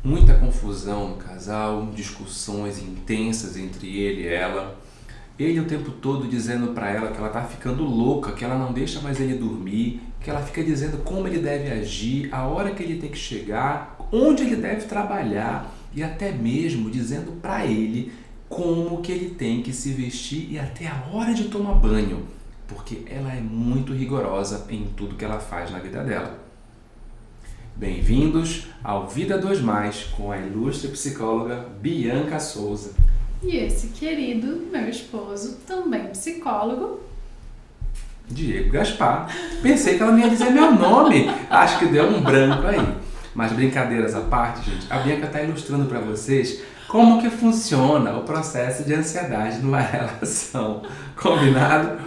Muita confusão no casal, discussões intensas entre ele e ela. Ele o tempo todo dizendo para ela que ela tá ficando louca, que ela não deixa mais ele dormir, que ela fica dizendo como ele deve agir, a hora que ele tem que chegar, onde ele deve trabalhar e até mesmo dizendo para ele como que ele tem que se vestir e até a hora de tomar banho, porque ela é muito rigorosa em tudo que ela faz na vida dela. Bem-vindos ao Vida 2 Mais com a ilustre psicóloga Bianca Souza. E esse querido, meu esposo, também psicólogo, Diego Gaspar. Pensei que ela não ia dizer meu nome. Acho que deu um branco aí. Mas brincadeiras à parte, gente, a Bianca está ilustrando para vocês como que funciona o processo de ansiedade numa relação. Combinado?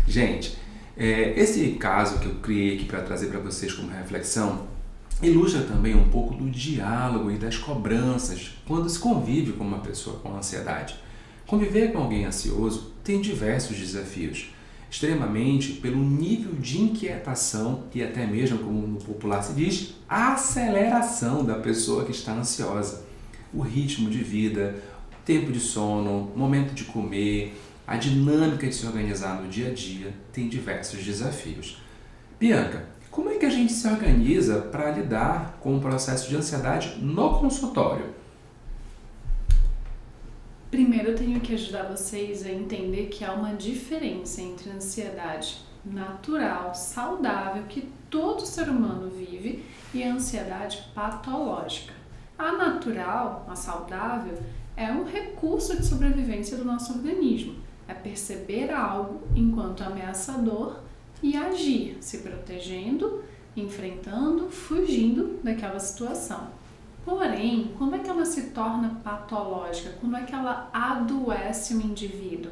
Gente, esse caso que eu criei aqui para trazer para vocês como reflexão ilustra também um pouco do diálogo e das cobranças quando se convive com uma pessoa com ansiedade. Conviver com alguém ansioso tem diversos desafios, extremamente pelo nível de inquietação e até mesmo, como no popular se diz, a aceleração da pessoa que está ansiosa. O ritmo de vida, tempo de sono, momento de comer, a dinâmica de se organizar no dia a dia tem diversos desafios. Bianca, como é que a gente se organiza para lidar com o processo de ansiedade no consultório? primeiro eu tenho que ajudar vocês a entender que há uma diferença entre a ansiedade natural, saudável, que todo ser humano vive, e a ansiedade patológica. A natural, a saudável, é um recurso de sobrevivência do nosso organismo. É perceber algo enquanto ameaçador e agir, se protegendo, enfrentando, fugindo daquela situação. Porém, quando é que ela se torna patológica? Quando é que ela adoece o indivíduo?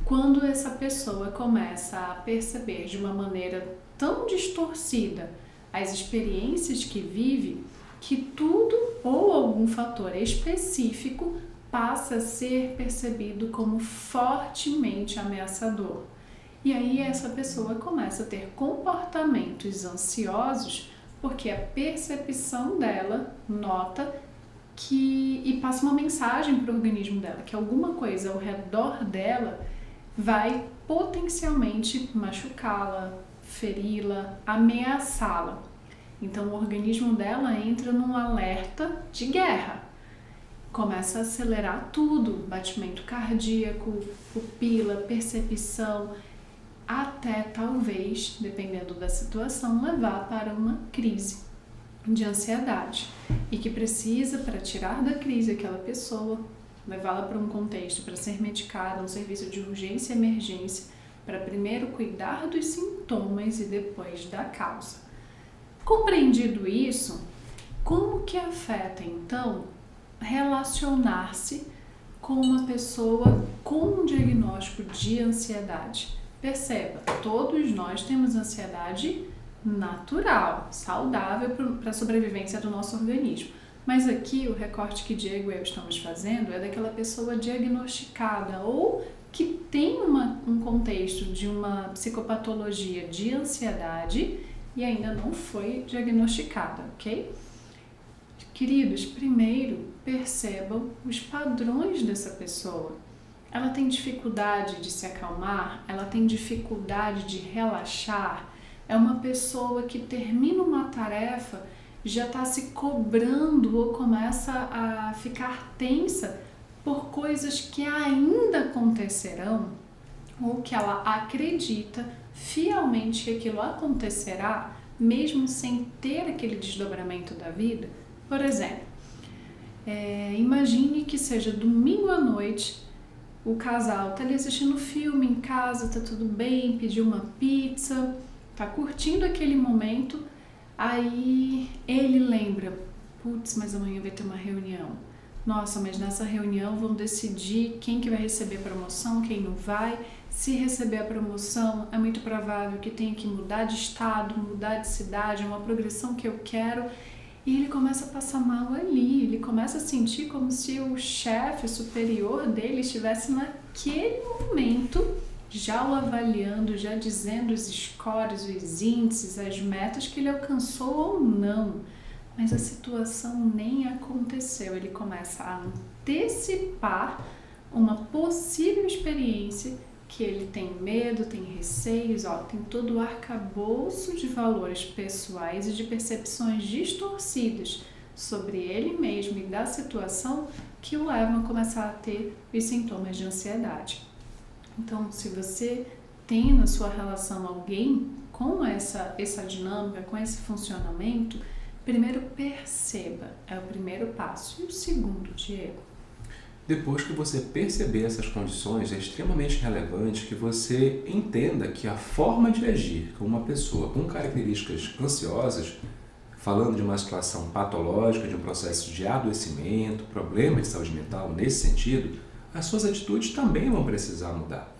Quando essa pessoa começa a perceber de uma maneira tão distorcida as experiências que vive, que tudo ou algum fator específico passa a ser percebido como fortemente ameaçador. E aí essa pessoa começa a ter comportamentos ansiosos porque a percepção dela nota e passa uma mensagem para o organismo dela, que alguma coisa ao redor dela vai potencialmente machucá-la, feri-la, ameaçá-la. Então o organismo dela entra num alerta de guerra. Começa a acelerar tudo, batimento cardíaco, pupila, percepção, até talvez, dependendo da situação, levar para uma crise de ansiedade e que precisa, para tirar da crise aquela pessoa, levá-la para um contexto para ser medicada, um serviço de urgência e emergência, para primeiro cuidar dos sintomas e depois da causa. Compreendido isso, como que afeta então relacionar-se com uma pessoa com um diagnóstico de ansiedade? Perceba, todos nós temos ansiedade natural, saudável para a sobrevivência do nosso organismo. Mas aqui o recorte que Diego e eu estamos fazendo é daquela pessoa diagnosticada ou que tem um contexto de uma psicopatologia de ansiedade e ainda não foi diagnosticada, ok? Queridos, primeiro percebam os padrões dessa pessoa. Ela tem dificuldade de se acalmar, ela tem dificuldade de relaxar, é uma pessoa que termina uma tarefa, já está se cobrando ou começa a ficar tensa por coisas que ainda acontecerão ou que ela acredita fielmente que aquilo acontecerá, mesmo sem ter aquele desdobramento da vida. Por exemplo, imagine que seja domingo à noite, o casal tá ali assistindo filme em casa, tá tudo bem, pediu uma pizza, tá curtindo aquele momento, aí ele lembra, putz, mas amanhã vai ter uma reunião. Nossa, mas nessa reunião vão decidir quem que vai receber promoção, quem não vai. Se receber a promoção, é muito provável que tenha que mudar de estado, mudar de cidade, é uma progressão que eu quero. E ele começa a passar mal ali, ele começa a sentir como se o chefe superior dele estivesse naquele momento já o avaliando, já dizendo os scores, os índices, as metas que ele alcançou ou não. mas a situação nem aconteceu. Ele começa a antecipar uma possível experiência que ele tem medo, tem receios, tem todo o arcabouço de valores pessoais e de percepções distorcidas sobre ele mesmo e da situação que o levam a começar a ter os sintomas de ansiedade. Então, se você tem na sua relação alguém com essa dinâmica, com esse funcionamento, primeiro perceba, é o primeiro passo. E o segundo, Diego? Depois que você perceber essas condições, é extremamente relevante que você entenda que a forma de agir com uma pessoa com características ansiosas, falando de uma situação patológica, de um processo de adoecimento, problema de saúde mental nesse sentido, as suas atitudes também vão precisar mudar.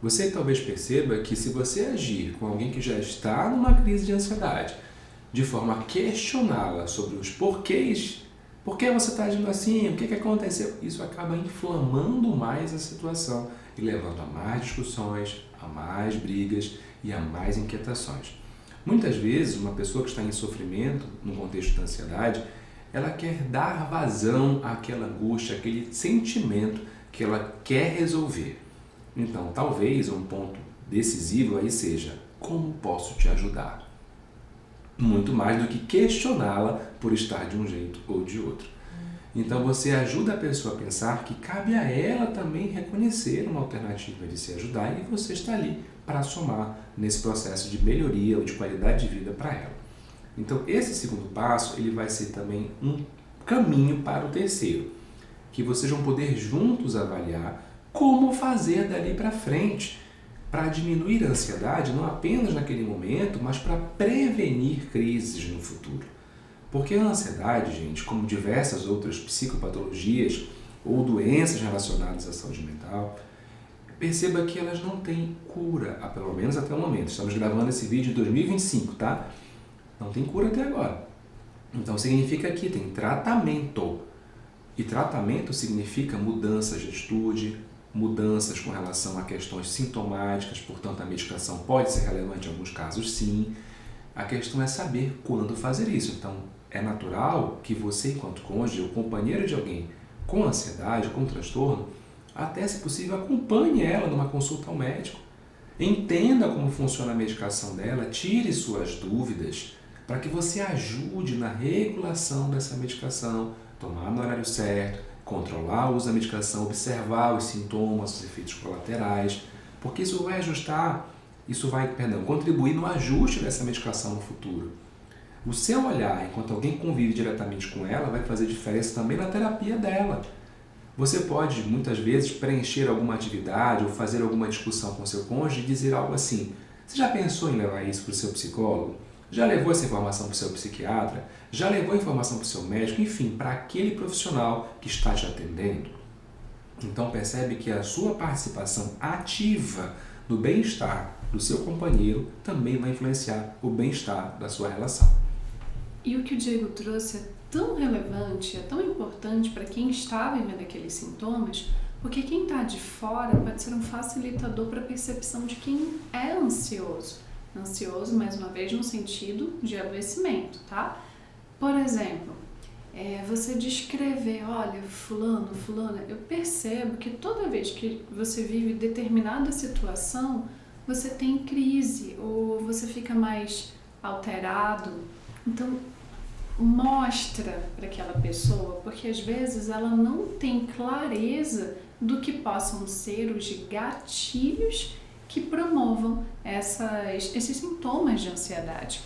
Você talvez perceba que se você agir com alguém que já está numa crise de ansiedade, de forma a questioná-la sobre os porquês, por que você está agindo assim, o que aconteceu, isso acaba inflamando mais a situação e levando a mais discussões, a mais brigas e a mais inquietações. Muitas vezes, uma pessoa que está em sofrimento, no contexto da ansiedade, ela quer dar vazão àquela angústia, àquele sentimento que ela quer resolver. Então, talvez um ponto decisivo aí seja: como posso te ajudar? Muito mais do que questioná-la por estar de um jeito ou de outro. Então, você ajuda a pessoa a pensar que cabe a ela também reconhecer uma alternativa de se ajudar e você está ali para somar nesse processo de melhoria ou de qualidade de vida para ela. Então, esse segundo passo, ele vai ser também um caminho para o terceiro, que vocês vão poder juntos avaliar como fazer dali para frente, para diminuir a ansiedade, não apenas naquele momento, mas para prevenir crises no futuro. Porque a ansiedade, gente, como diversas outras psicopatologias ou doenças relacionadas à saúde mental, perceba que elas não têm cura, pelo menos até o momento. Estamos gravando esse vídeo em 2025, tá? Não tem cura até agora. Então significa que tem tratamento. E tratamento significa mudanças de atitude, mudanças com relação a questões sintomáticas, portanto a medicação pode ser relevante em alguns casos, sim. A questão é saber quando fazer isso. Então é natural que você, enquanto cônjuge ou companheiro de alguém com ansiedade, com transtorno, até se possível acompanhe ela numa consulta ao médico. Entenda como funciona a medicação dela, tire suas dúvidas para que você ajude na regulação dessa medicação, tomar no horário certo, controlar o uso da medicação, observar os sintomas, os efeitos colaterais, porque isso vai contribuir no ajuste dessa medicação no futuro. O seu olhar, enquanto alguém convive diretamente com ela, vai fazer diferença também na terapia dela. Você pode, muitas vezes, preencher alguma atividade ou fazer alguma discussão com seu cônjuge e dizer algo assim: você já pensou em levar isso para o seu psicólogo? Já levou essa informação para o seu psiquiatra? Já levou a informação para o seu médico? Enfim, para aquele profissional que está te atendendo. Então percebe que a sua participação ativa no bem-estar do seu companheiro também vai influenciar o bem-estar da sua relação. E o que o Diego trouxe é tão relevante, é tão importante para quem está vivendo aqueles sintomas, porque quem está de fora pode ser um facilitador para a percepção de quem é ansioso. Ansioso, mais uma vez, no sentido de adoecimento, tá? Por exemplo, você descrever: olha, fulano, fulana, eu percebo que toda vez que você vive determinada situação, você tem crise ou você fica mais alterado. Então, mostra para aquela pessoa, porque às vezes ela não tem clareza do que possam ser os gatilhos que promovam esses sintomas de ansiedade.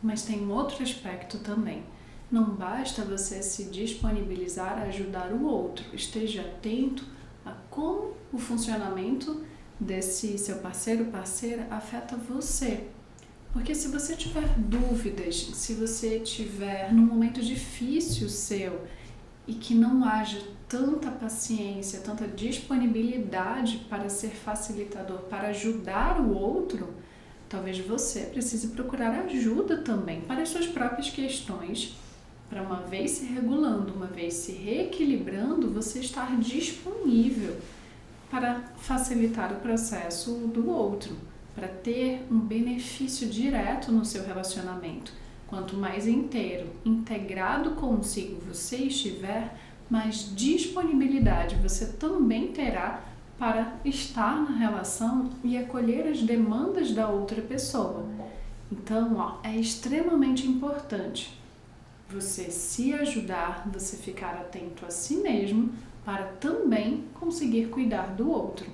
Mas tem um outro aspecto também. Não basta você se disponibilizar a ajudar o outro. Esteja atento a como o funcionamento desse seu parceiro ou parceira afeta você. Porque se você tiver dúvidas, se você tiver num momento difícil seu e que não haja tanta paciência, tanta disponibilidade para ser facilitador, para ajudar o outro, talvez você precise procurar ajuda também para as suas próprias questões, para uma vez se regulando, uma vez se reequilibrando, você estar disponível para facilitar o processo do outro, para ter um benefício direto no seu relacionamento. Quanto mais inteiro, integrado consigo você estiver, mais disponibilidade você também terá para estar na relação e acolher as demandas da outra pessoa. Então, é extremamente importante você se ajudar, você ficar atento a si mesmo para também conseguir cuidar do outro.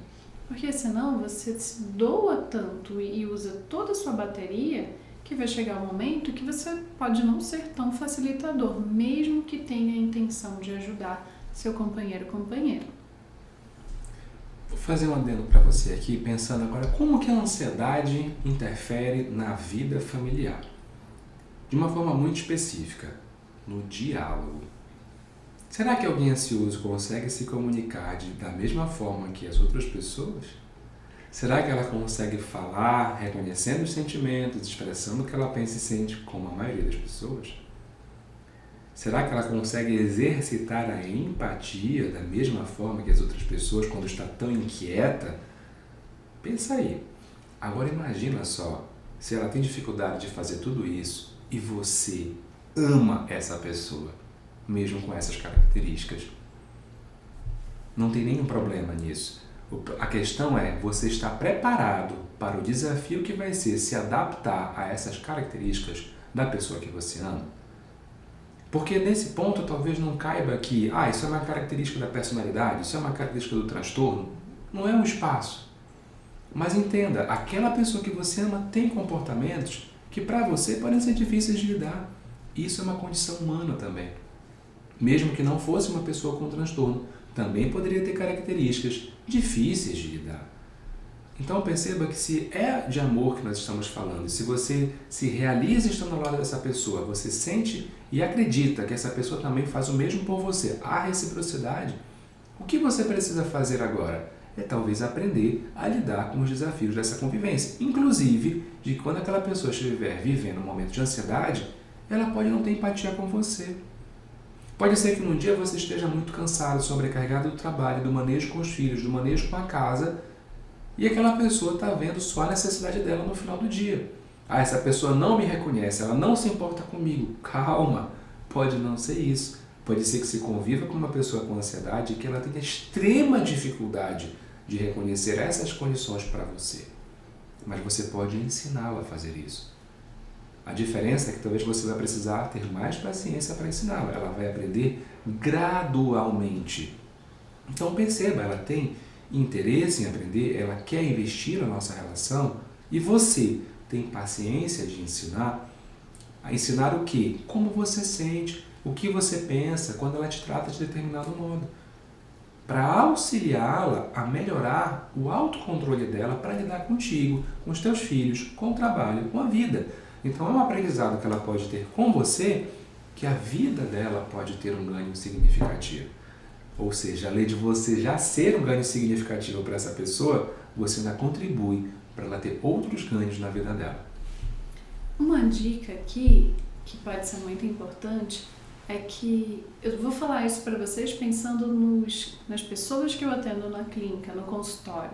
Porque senão você se doa tanto e usa toda a sua bateria que vai chegar um momento que você pode não ser tão facilitador, mesmo que tenha a intenção de ajudar seu companheiro ou companheira. Vou fazer um adendo para você aqui, pensando agora como que a ansiedade interfere na vida familiar. De uma forma muito específica, no diálogo. Será que alguém ansioso consegue se comunicar da mesma forma que as outras pessoas? Será que ela consegue falar, reconhecendo os sentimentos, expressando o que ela pensa e sente, como a maioria das pessoas? Será que ela consegue exercitar a empatia da mesma forma que as outras pessoas quando está tão inquieta? Pensa aí. Agora imagina só, se ela tem dificuldade de fazer tudo isso e você ama essa pessoa, mesmo com essas características. Não tem nenhum problema nisso. A questão é, você está preparado para o desafio que vai ser se adaptar a essas características da pessoa que você ama? Porque nesse ponto talvez não caiba que, isso é uma característica da personalidade, isso é uma característica do transtorno. Não é um espaço. Mas entenda, aquela pessoa que você ama tem comportamentos que para você podem ser difíceis de lidar. Isso é uma condição humana também. Mesmo que não fosse uma pessoa com transtorno, também poderia ter características difíceis de lidar. Então perceba que se é de amor que nós estamos falando, se você se realiza estando ao lado dessa pessoa, você sente e acredita que essa pessoa também faz o mesmo por você, há reciprocidade, o que você precisa fazer agora? É talvez aprender a lidar com os desafios dessa convivência. Inclusive, de que quando aquela pessoa estiver vivendo um momento de ansiedade, ela pode não ter empatia com você. Pode ser que num dia você esteja muito cansado, sobrecarregado do trabalho, do manejo com os filhos, do manejo com a casa, e aquela pessoa está vendo só a necessidade dela no final do dia. Essa pessoa não me reconhece, ela não se importa comigo. Calma, pode não ser isso. Pode ser que se conviva com uma pessoa com ansiedade e que ela tenha extrema dificuldade de reconhecer essas condições para você. Mas você pode ensiná-la a fazer isso. A diferença é que talvez você vai precisar ter mais paciência para ensiná-la. Ela vai aprender gradualmente. Então perceba, ela tem interesse em aprender, ela quer investir na nossa relação e você tem paciência de ensinar. A ensinar o quê? Como você sente, o que você pensa quando ela te trata de determinado modo. Para auxiliá-la a melhorar o autocontrole dela para lidar contigo, com os teus filhos, com o trabalho, com a vida. Então é um aprendizado que ela pode ter com você, que a vida dela pode ter um ganho significativo. Ou seja, além de você já ser um ganho significativo para essa pessoa, você ainda contribui para ela ter outros ganhos na vida dela. Uma dica aqui, que pode ser muito importante, é que eu vou falar isso para vocês pensando nas pessoas que eu atendo na clínica, no consultório.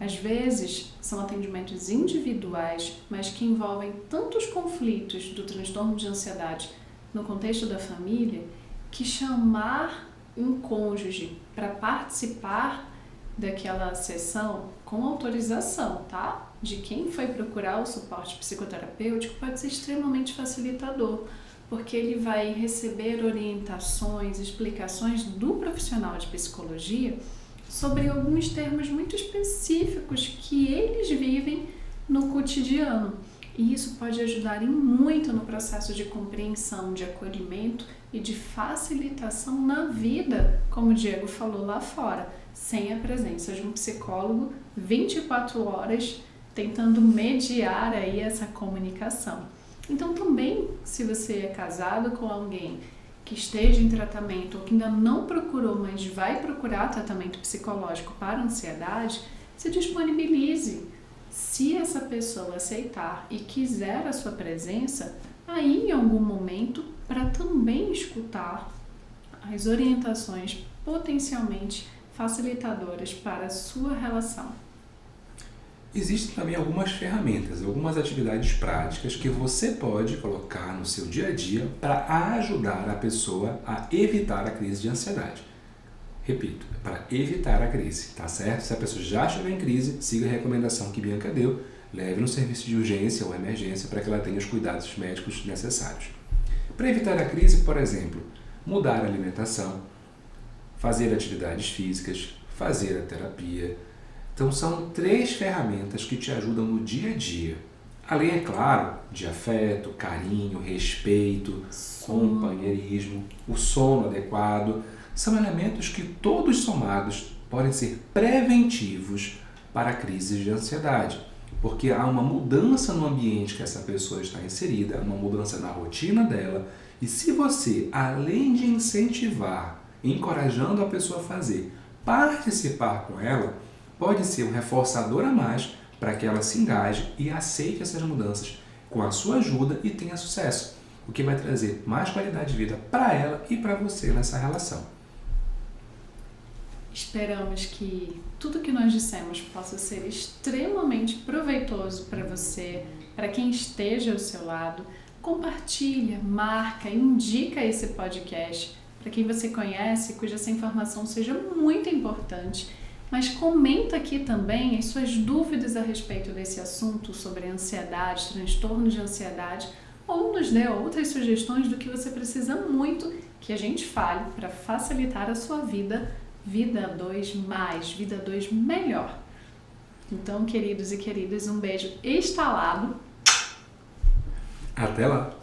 Às vezes, são atendimentos individuais, mas que envolvem tantos conflitos do transtorno de ansiedade no contexto da família, que chamar um cônjuge para participar daquela sessão com autorização, tá? De quem foi procurar o suporte psicoterapêutico pode ser extremamente facilitador, porque ele vai receber orientações, explicações do profissional de psicologia sobre alguns termos muito específicos que eles vivem no cotidiano. E isso pode ajudar em muito no processo de compreensão, de acolhimento e de facilitação na vida, como o Diego falou lá fora, sem a presença de um psicólogo 24 horas tentando mediar aí essa comunicação. Então também, se você é casado com alguém que esteja em tratamento ou que ainda não procurou, mas vai procurar tratamento psicológico para ansiedade, se disponibilize. Se essa pessoa aceitar e quiser a sua presença, aí em algum momento, para também escutar as orientações potencialmente facilitadoras para a sua relação. Existem também algumas ferramentas, algumas atividades práticas que você pode colocar no seu dia a dia para ajudar a pessoa a evitar a crise de ansiedade. Repito, para evitar a crise, tá certo? Se a pessoa já estiver em crise, siga a recomendação que Bianca deu, leve no serviço de urgência ou emergência para que ela tenha os cuidados médicos necessários. Para evitar a crise, por exemplo, mudar a alimentação, fazer atividades físicas, fazer a terapia. Então são 3 ferramentas que te ajudam no dia a dia. Além, é claro, de afeto, carinho, respeito, companheirismo, o sono adequado. São elementos que todos somados podem ser preventivos para crises de ansiedade. Porque há uma mudança no ambiente que essa pessoa está inserida, uma mudança na rotina dela. E se você, além de incentivar, encorajando a pessoa a fazer, participar com ela, pode ser um reforçador a mais para que ela se engaje e aceite essas mudanças com a sua ajuda e tenha sucesso, o que vai trazer mais qualidade de vida para ela e para você nessa relação. Esperamos que tudo que nós dissemos possa ser extremamente proveitoso para você, para quem esteja ao seu lado. Compartilha, marca, indica esse podcast para quem você conhece, cuja essa informação seja muito importante. Mas comenta aqui também as suas dúvidas a respeito desse assunto sobre ansiedade, transtorno de ansiedade, ou nos dê outras sugestões do que você precisa muito que a gente fale para facilitar a sua vida, vida 2 mais, vida 2 melhor. Então, queridos e queridas, um beijo estalado. Até lá!